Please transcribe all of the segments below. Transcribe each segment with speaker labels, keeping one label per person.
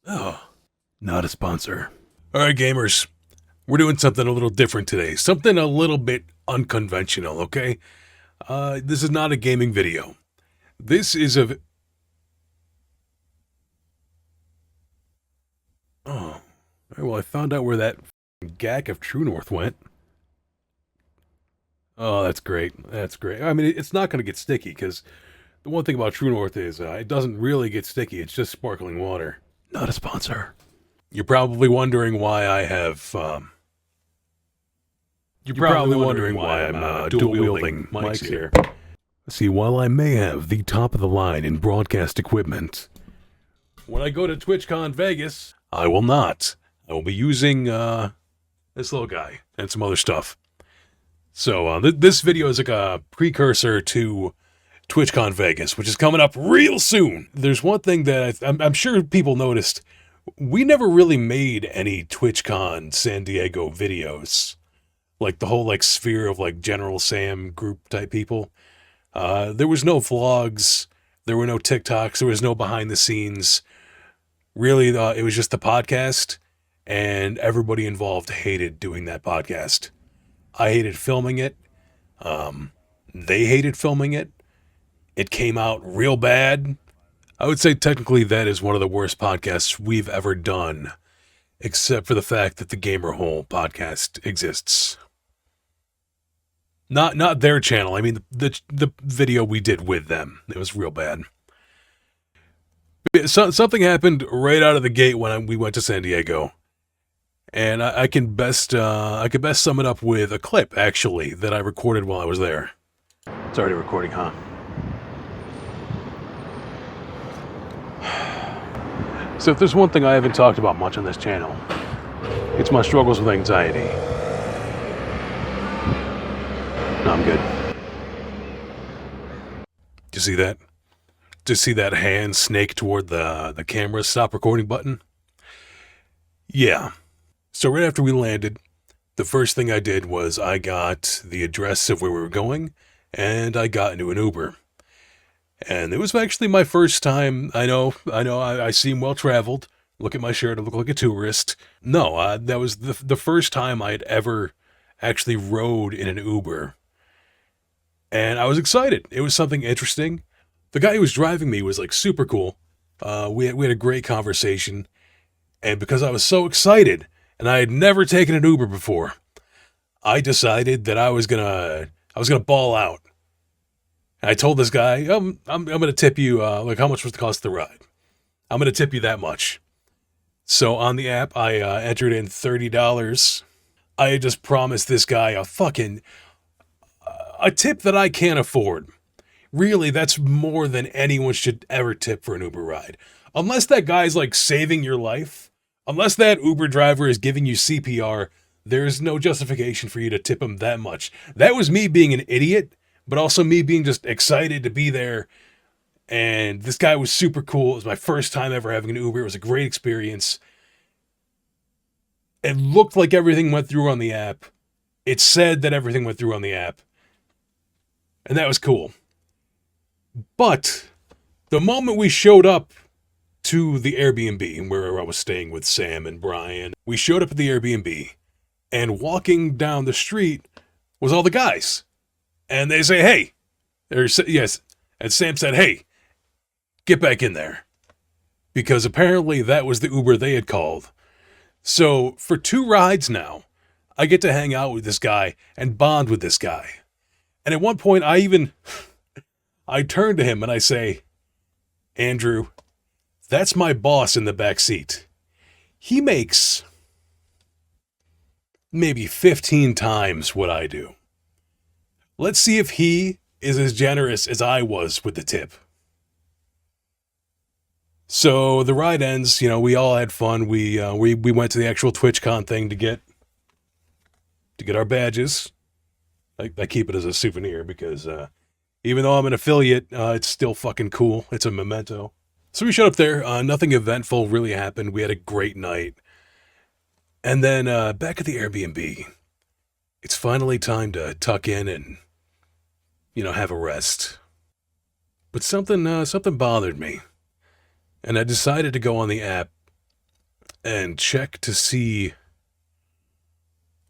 Speaker 1: Oh, not a sponsor. Alright, gamers. We're doing something a little different today. Something a little bit unconventional, okay? This is not a gaming video. This is a... Oh. Well, I found out where that gack of True North went. Oh, that's great. That's great. I mean, it's not going to get sticky, because the one thing about True North is it doesn't really get sticky. It's just sparkling water. Not a sponsor. You're probably wondering why I have, You're probably wondering why I'm dual-wielding mics here. See, while I may have the top-of-the-line in broadcast equipment, when I go to Twitchcon Vegas, I will not. I will be using, this little guy and some other stuff. So, this video is like a precursor to TwitchCon Vegas, which is coming up real soon. There's one thing that I'm sure people noticed. We never really made any TwitchCon San Diego videos. Like the whole sphere of General Sam group type people. There was no vlogs. There were no TikToks. There was no behind the scenes. Really, it was just the podcast. And everybody involved hated doing that podcast. I hated filming it. They hated filming it. It came out real bad. I would say technically that is one of the worst podcasts we've ever done, except for the fact that the Gamer Hole podcast exists. Not their channel. I mean the video we did with them. It was real bad. Something happened right out of the gate when we went to San Diego, and I can best sum it up with a clip actually that I recorded while I was there. It's already recording, huh? So if there's one thing I haven't talked about much on this channel, it's my struggles with anxiety. No, I'm good. Did you see that? Did you see that hand snake toward the camera stop recording button? Yeah. So right after we landed, the first thing I did was I got the address of where we were going, and I got into an Uber. And it was actually my first time. I know, I seem well-traveled. Look at my shirt, I look like a tourist. No, that was the first time I'd ever actually rode in an Uber. And I was excited. It was something interesting. The guy who was driving me was super cool. We had a great conversation. And because I was so excited, and I had never taken an Uber before, I decided that I was gonna ball out. And I told this guy, I'm gonna tip you, how much was the cost of the ride? I'm gonna tip you that much. So on the app, I entered in $30. I had just promised this guy a tip that I can't afford. Really, that's more than anyone should ever tip for an Uber ride. Unless that guy's saving your life, unless that Uber driver is giving you CPR, there's no justification for you to tip him that much. That was me being an idiot, but also me being just excited to be there. And this guy was super cool. It was my first time ever having an Uber. It was a great experience. It looked like everything went through on the app. It said that everything went through on the app. And that was cool. But the moment we showed up to the Airbnb where I was staying with Sam and Brian, we showed up at the Airbnb, and walking down the street was all the guys. And they say, hey. Yes. And Sam said, hey, get back in there. Because apparently that was the Uber they had called. So for 2 rides now, I get to hang out with this guy and bond with this guy. And at one point, I turn to him and I say, Andrew, that's my boss in the back seat. He makes maybe 15 times what I do. Let's see if he is as generous as I was with the tip. So the ride ends. We all had fun. We went to the actual TwitchCon thing to get our badges. I keep it as a souvenir because even though I'm an affiliate, it's still fucking cool. It's a memento. So we showed up there. Nothing eventful really happened. We had a great night. And then back at the Airbnb, it's finally time to tuck in and, have a rest. But something bothered me. And I decided to go on the app and check to see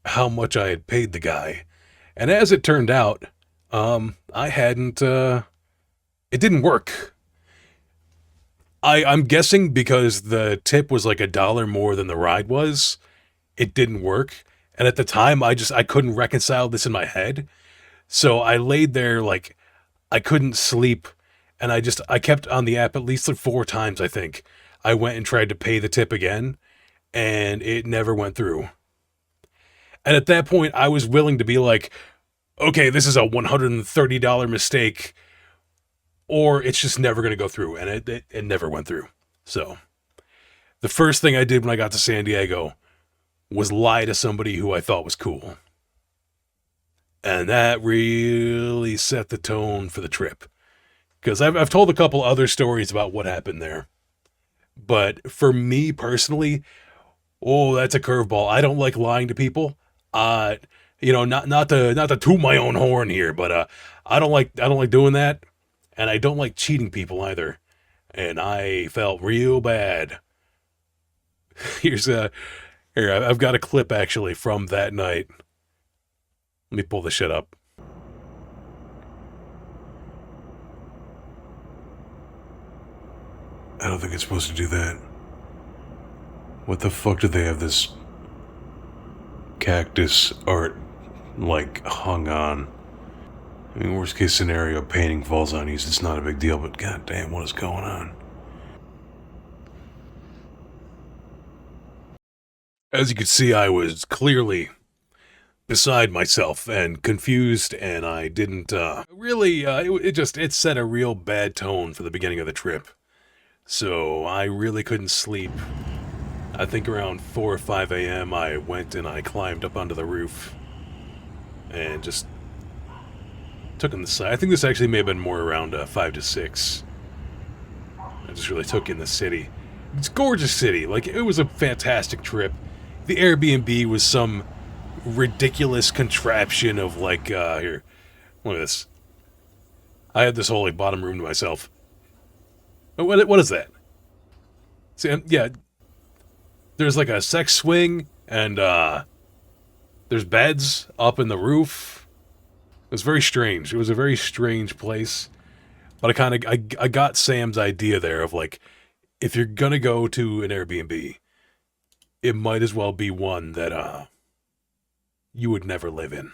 Speaker 1: how much I had paid the guy. And as it turned out, I hadn't, it didn't work. I'm guessing because the tip was like $1 more than the ride was, it didn't work. And at the time, I couldn't reconcile this in my head. So I laid there like I couldn't sleep. And I kept on the app at least like 4 times, I think. I went and tried to pay the tip again, and it never went through. And at that point, I was willing to be like, okay, this is a $130 mistake, or it's just never going to go through. And it never went through. So the first thing I did when I got to San Diego was lie to somebody who I thought was cool. And that really set the tone for the trip. Because I've told a couple other stories about what happened there. But for me personally, oh, that's a curveball. I don't like lying to people. Not to toot my own horn here, but I don't like doing that, and I don't like cheating people either. And I felt real bad. Here I've got a clip actually from that night. Let me pull this shit up. I don't think it's supposed to do that. What the fuck do they have this cactus art like hung on? I mean, worst case scenario, painting falls on you, so it's not a big deal, but goddamn, what is going on? As you can see, I was clearly beside myself and confused, and I didn't it set a real bad tone for the beginning of the trip. So I really couldn't sleep. I think around 4 or 5 a.m. I went and I climbed up onto the roof and just took in the sight. I think this actually may have been more around 5 to 6. I just really took in the city. It's a gorgeous city. Like, it was a fantastic trip. The Airbnb was some ridiculous contraption of like, here, look at this. I had this whole like bottom room to myself. What is that? See, yeah, there's like a sex swing, and there's beds up in the roof. It was very strange. It was a very strange place. But I got Sam's idea there of like, if you're gonna go to an Airbnb, it might as well be one that you would never live in.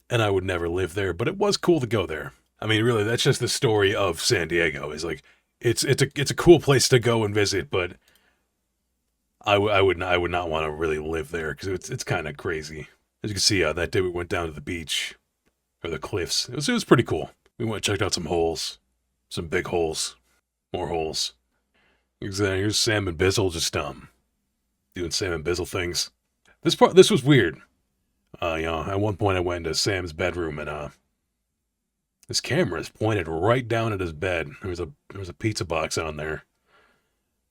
Speaker 1: And I would never live there, but it was cool to go there. I mean, really, that's just the story of San Diego. Is like, it's a cool place to go and visit, but I would not want to really live there because it's kind of crazy. As you can see, that day we went down to the beach or the cliffs. It was pretty cool. We went and checked out some holes, some big holes, more holes. Here's Sam and Bizzle just doing Sam and Bizzle things. This was weird. At one point I went into Sam's bedroom and his camera is pointed right down at his bed. There was a pizza box on there.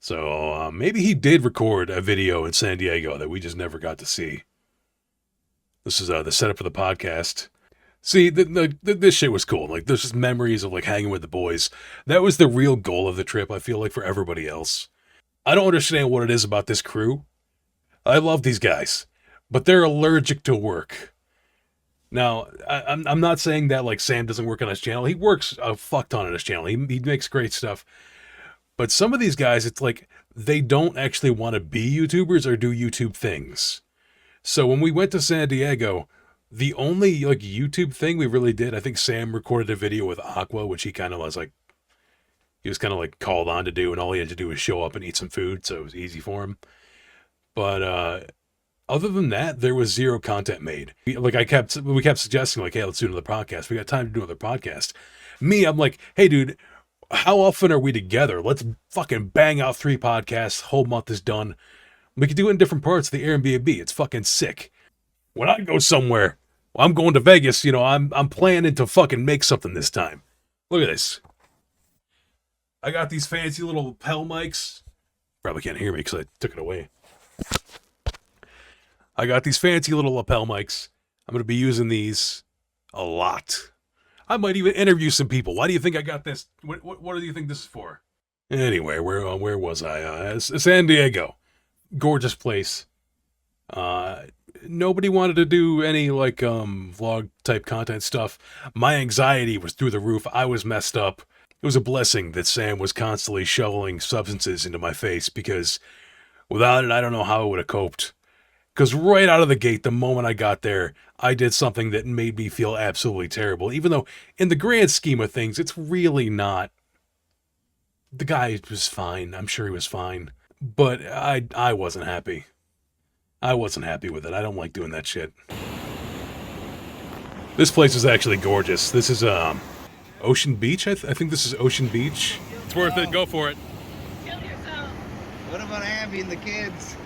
Speaker 1: So maybe he did record a video in San Diego that we just never got to see. This is the setup for the podcast. See, this shit was cool. Like, there's just memories of like hanging with the boys. That was the real goal of the trip, I feel like, for everybody else. I don't understand what it is about this crew. I love these guys, but they're allergic to work. Now, I'm not saying that like Sam doesn't work on his channel. He works a fuck ton on his channel. He makes great stuff. But some of these guys, it's like they don't actually want to be YouTubers or do YouTube things. So when we went to San Diego, the only like YouTube thing we really did, I think Sam recorded a video with Aqua, which he was kind of like called on to do, and all he had to do was show up and eat some food, so it was easy for him. But other than that, there was zero content made. We kept suggesting like, hey, let's do another podcast. We got time to do another podcast. I'm like, hey, dude, how often are we together? Let's fucking bang out 3 podcasts. Whole month is done. We could do it in different parts of the Airbnb. It's fucking sick. When I go somewhere, I'm going to Vegas. I'm planning to fucking make something this time. Look at this. I got these fancy little lapel mics. Probably can't hear me because I took it away. I got these fancy little lapel mics. I'm going to be using these a lot. I might even interview some people. Why do you think I got this? What do you think this is for? Anyway, where was I? San Diego. Gorgeous place. Nobody wanted to do any like vlog type content stuff. My anxiety was through the roof. I was messed up. It was a blessing that Sam was constantly shoveling substances into my face, because without it, I don't know how I would have coped. Because right out of the gate, the moment I got there, I did something that made me feel absolutely terrible. Even though, in the grand scheme of things, it's really not. The guy was fine. I'm sure he was fine. But I wasn't happy. I wasn't happy with it. I don't like doing that shit. This place is actually gorgeous. This is Ocean Beach. I think this is Ocean Beach. It's worth it. Go for it.
Speaker 2: Kill yourself.
Speaker 3: What about Abby and the kids?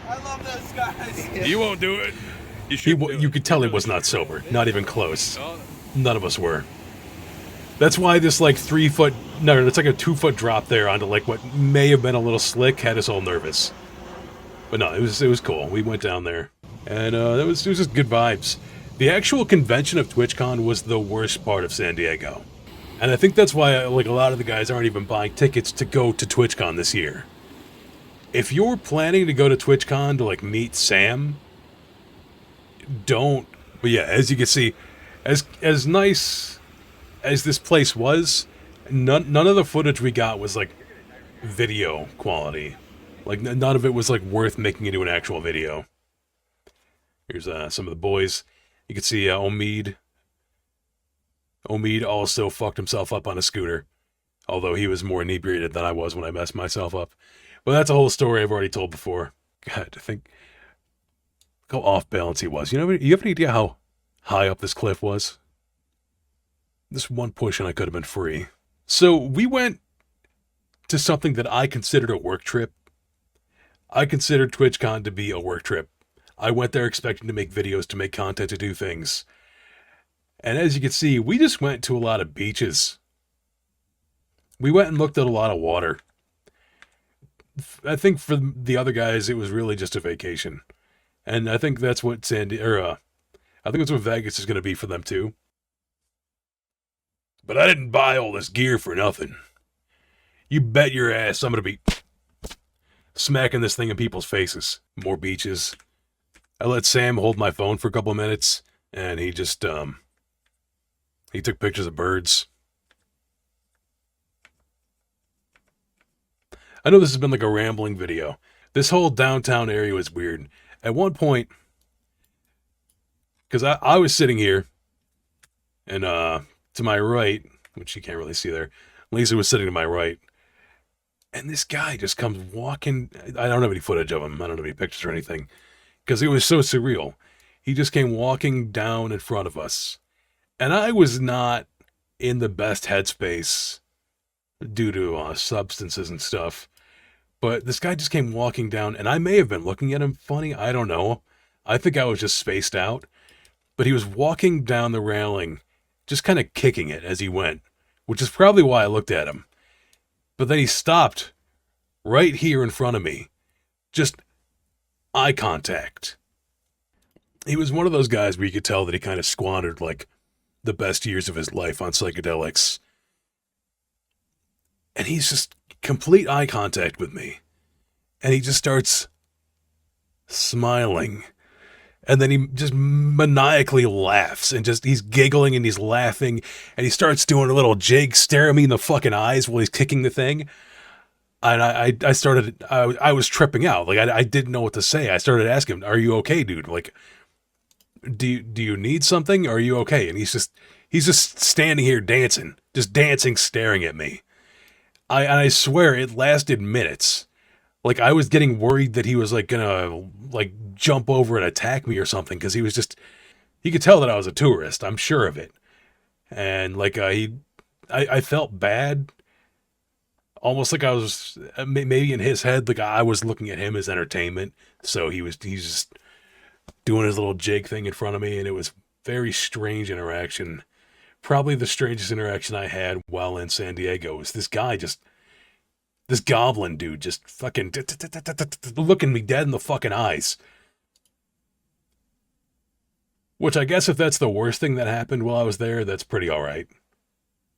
Speaker 4: I love those guys.
Speaker 1: You won't do it. You could tell he was not sober. Not even close. None of us were. That's why this like 3 foot, no, it's like a 2 foot drop there onto like what may have been a little slick had us all nervous. But no, it was cool. We went down there, and it was just good vibes. The actual convention of TwitchCon was the worst part of San Diego, and I think that's why like a lot of the guys aren't even buying tickets to go to TwitchCon this year. If you're planning to go to TwitchCon to like meet Sam, don't. But yeah, as you can see, as nice as this place was, none of the footage we got was like video quality. Like none of it was like worth making into an actual video. Here's some of the boys. You can see Omid. Omid also fucked himself up on a scooter, although he was more inebriated than I was when I messed myself up. But that's a whole story I've already told before. God, I think how off balance he was. You have any idea how high up this cliff was? This one push and I could have been free. So we went to something that I considered a work trip. I considered TwitchCon to be a work trip. I went there expecting to make videos, to make content, to do things. And as you can see, we just went to a lot of beaches. We went and looked at a lot of water. I think for the other guys, it was really just a vacation. And I think that's what I think that's what Vegas is going to be for them too. But I didn't buy all this gear for nothing. You bet your ass I'm going to be smacking this thing in people's faces. More beaches. I let Sam hold my phone for a couple of minutes, and he just, he took pictures of birds. I know this has been like a rambling video. This whole downtown area was weird. At one point, because I was sitting here, and to my right, which you can't really see there, Lisa was sitting to my right, and this guy just comes walking. I don't have any footage of him. I don't have any pictures or anything, because it was so surreal. He just came walking down in front of us, and I was not in the best headspace due to substances and stuff. But this guy just came walking down, and I may have been looking at him funny. I don't know. I think I was just spaced out. But he was walking down the railing, just kind of kicking it as he went, which is probably why I looked at him. But then he stopped right here in front of me. Just eye contact. He was one of those guys where you could tell that he kind of squandered, like, the best years of his life on psychedelics. And he's just complete eye contact with me. And he just starts smiling. And then he just maniacally laughs, and just he's giggling and he's laughing, and he starts doing a little jig, staring me in the fucking eyes while he's kicking the thing. And I was tripping out. Like I didn't know what to say. I started asking him, "Are you okay, dude? Like, do you need something? Are you okay?" And he's just standing here dancing, staring at me. I swear it lasted minutes. Like I was getting worried that he was like gonna like jump over and attack me or something, because he could tell that I was a tourist. I'm sure of it. And like I felt bad, almost like I was maybe in his head, like I was looking at him as entertainment. So he's just doing his little jig thing in front of me, and it was very strange interaction. Probably the strangest interaction I had while in San Diego was this goblin dude just fucking looking me dead in the fucking eyes. Which I guess if that's the worst thing that happened while I was there, that's pretty alright.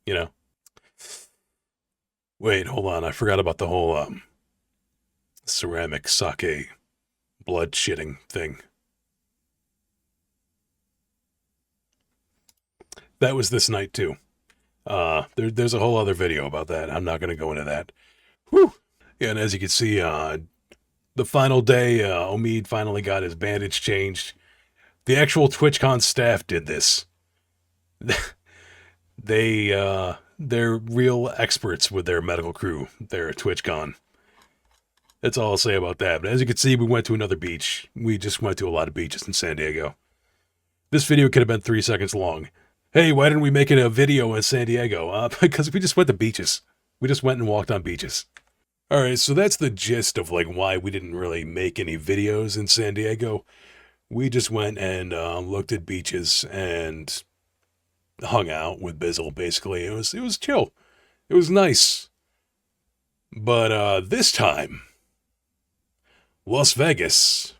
Speaker 1: You know? Wait, hold on. I forgot about the whole ceramic sake blood shitting thing. That was this night too. There's a whole other video about that. I'm not going to go into that. Whew. Yeah, and as you can see, the final day, Omid finally got his bandage changed. The actual TwitchCon staff did this. They're real experts with their medical crew there at TwitchCon. That's all I'll say about that. But as you can see, we went to another beach. We just went to a lot of beaches in San Diego. This video could have been 3 seconds long. Hey, why didn't we make it a video in San Diego? Because we just went to beaches. We just went and walked on beaches. Alright, so that's the gist of like why we didn't really make any videos in San Diego. We just went and looked at beaches and hung out with Bizzle, basically. It was chill. It was nice. But this time, Las Vegas.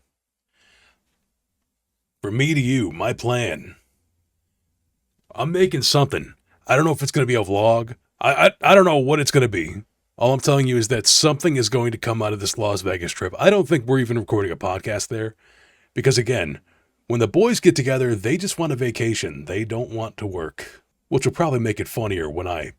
Speaker 1: From me to you, my plan. I'm making something. I don't know if it's going to be a vlog. I don't know what it's going to be. All I'm telling you is that something is going to come out of this Las Vegas trip. I don't think we're even recording a podcast there. Because again, when the boys get together, they just want a vacation. They don't want to work. Which will probably make it funnier when I